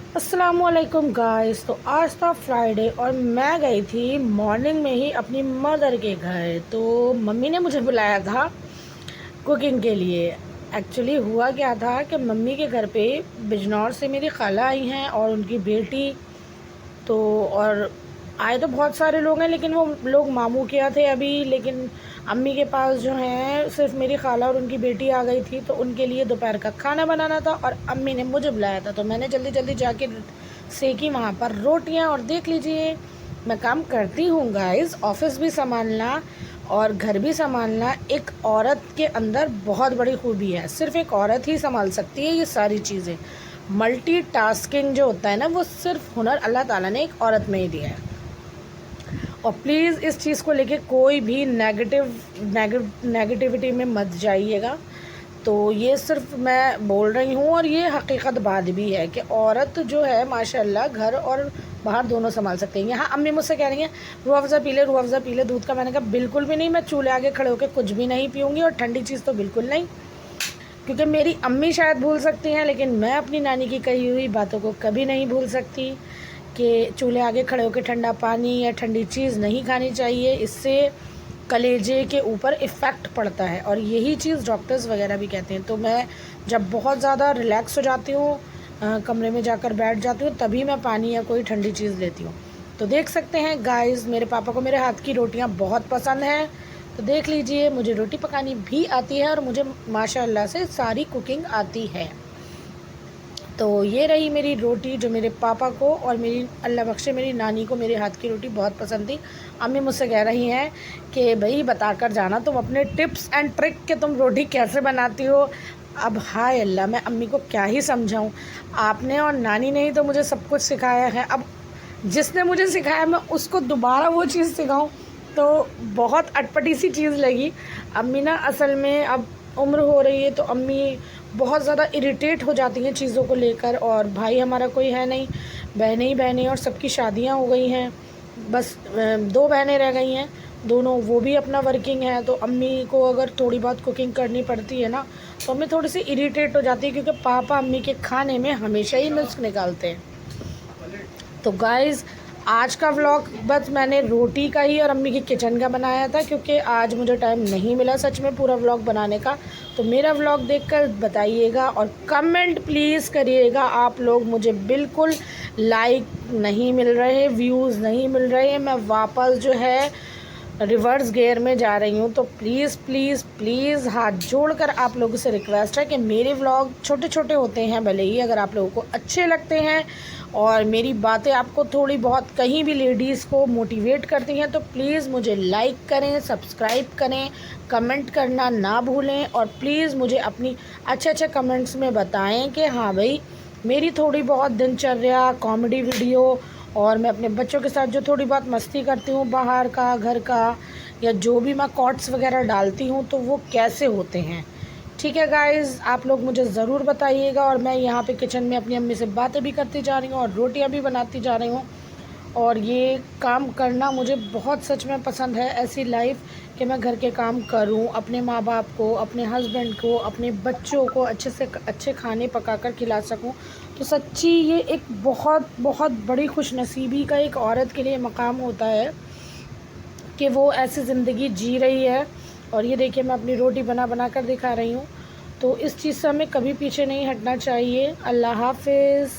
अस्सलामुअलैकुम गाइस। तो आज था फ्राइडे और मैं गई थी मॉर्निंग में ही अपनी मदर के घर। तो मम्मी ने मुझे बुलाया था कुकिंग के लिए। एक्चुअली हुआ क्या था कि मम्मी के घर पे बिजनौर से मेरी खाला आई हैं और उनकी बेटी। तो और आए तो बहुत सारे लोग हैं, लेकिन वो लोग मामू के यहाँ थे अभी। लेकिन अम्मी के पास जो हैं सिर्फ मेरी खाला और उनकी बेटी आ गई थी, तो उनके लिए दोपहर का खाना बनाना था और अम्मी ने मुझे बुलाया था। तो मैंने जल्दी जल्दी जाके सेकी वहाँ पर रोटियाँ। और देख लीजिए, मैं काम करती हूँ गाइस। ऑफिस भी संभालना और घर भी संभालना एक औरत के अंदर बहुत बड़ी खूबी है। सिर्फ एक औरत ही संभाल सकती है ये सारी चीज़ें। मल्टीटास्किंग जो होता है ना, वो सिर्फ हुनर अल्लाह ताला ने एक औरत में ही दिया है। और प्लीज़ इस चीज़ को लेके कोई भी नेगेटिविटी में मत जाइएगा। तो ये सिर्फ मैं बोल रही हूँ और ये हकीकत बात भी है कि औरत जो है माशाल्लाह घर और बाहर दोनों संभाल सकते हैं। यहाँ अम्मी मुझसे कह रही हैं रूह अफ़ज़ा पी ले, रूह अफ़ज़ा पी ले दूध का। मैंने कहा बिल्कुल भी नहीं, मैं चूल्हे आगे खड़े होकर कुछ भी नहीं पीऊँगी और ठंडी चीज़ तो बिल्कुल नहीं। क्योंकि मेरी अम्मी शायद भूल सकती हैं, लेकिन मैं अपनी नानी की कही हुई बातों को कभी नहीं भूल सकती कि चूल्हे आगे खड़े होकर ठंडा पानी या ठंडी चीज़ नहीं खानी चाहिए। इससे कलेजे के ऊपर इफ़ेक्ट पड़ता है और यही चीज़ डॉक्टर्स वगैरह भी कहते हैं। तो मैं जब बहुत ज़्यादा रिलैक्स हो जाती हूँ, कमरे में जाकर बैठ जाती हूँ, तभी मैं पानी या कोई ठंडी चीज़ लेती हूँ। तो देख सकते हैं गाइस, मेरे पापा को मेरे हाथ की रोटियाँ बहुत पसंद हैं। तो देख लीजिए, मुझे रोटी पकानी भी आती है और मुझे माशाल्लाह से सारी कुकिंग आती है। तो ये रही मेरी रोटी जो मेरे पापा को और मेरी अल्लाह बख्शे मेरी नानी को मेरे हाथ की रोटी बहुत पसंद थी। अम्मी मुझसे कह रही हैं कि भाई बता कर जाना तुम अपने टिप्स एंड ट्रिक कि तुम रोटी कैसे बनाती हो। अब हाय अल्लाह, मैं अम्मी को क्या ही समझाऊं। आपने और नानी ने ही तो मुझे सब कुछ सिखाया है। अब जिसने मुझे सिखाया मैं उसको दोबारा वो चीज़ सिखाऊं, तो बहुत अटपटी सी चीज़ लगी। अम्मी ना असल में अब उम्र हो रही है, तो अम्मी बहुत ज़्यादा इरिटेट हो जाती हैं चीज़ों को लेकर। और भाई हमारा कोई है नहीं, बहनें ही बहनें, और सबकी शादियां हो गई हैं। बस 2 बहनें रह गई हैं, दोनों वो भी अपना वर्किंग है। तो अम्मी को अगर थोड़ी बहुत कुकिंग करनी पड़ती है ना, तो अम्मी थोड़ी सी इरिटेट हो जाती है, क्योंकि पापा अम्मी के खाने में हमेशा ही नुस्ख निकालते हैं। तो गाइज़, आज का व्लॉग बस मैंने रोटी का ही और अम्मी की किचन का बनाया था, क्योंकि आज मुझे टाइम नहीं मिला सच में पूरा व्लॉग बनाने का। तो मेरा व्लॉग देखकर बताइएगा और कमेंट प्लीज़ करिएगा। आप लोग मुझे बिल्कुल लाइक नहीं मिल रहे, व्यूज़ नहीं मिल रहे, मैं वापस जो है रिवर्स गियर में जा रही हूँ। तो प्लीज़ प्लीज़ प्लीज़ हाथ जोड़कर आप लोगों से रिक्वेस्ट है कि मेरे व्लॉग छोटे छोटे होते हैं भले ही, अगर आप लोगों को अच्छे लगते हैं और मेरी बातें आपको थोड़ी बहुत कहीं भी लेडीज़ को मोटिवेट करती हैं, तो प्लीज़ मुझे लाइक करें, सब्सक्राइब करें, कमेंट करना ना भूलें। और प्लीज़ मुझे अपनी अच्छे अच्छे कमेंट्स में बताएं कि हाँ भाई, मेरी थोड़ी बहुत दिनचर्या, कॉमेडी वीडियो और मैं अपने बच्चों के साथ जो थोड़ी बहुत मस्ती करती हूँ बाहर का, घर का, या जो भी मैं कॉट्स वगैरह डालती हूँ, तो वो कैसे होते हैं। ठीक है गाइज़, आप लोग मुझे ज़रूर बताइएगा। और मैं यहाँ पे किचन में अपनी अम्मी से बातें भी करती जा रही हूँ और रोटियाँ भी बनाती जा रही हूँ। और ये काम करना मुझे बहुत सच में पसंद है, ऐसी लाइफ कि मैं घर के काम करूं, अपने माँ बाप को, अपने हस्बैंड को, अपने बच्चों को अच्छे से अच्छे खाने पका कर खिला सकूं। तो सच्ची ये एक बहुत बहुत बड़ी खुशनसीबी का एक औरत के लिए मकाम होता है कि वो ऐसी ज़िंदगी जी रही है। और ये देखिए, मैं अपनी रोटी बना बना कर दिखा रही हूँ। तो इस चीज़ से हमें कभी पीछे नहीं हटना चाहिए। अल्लाह हाफिज़।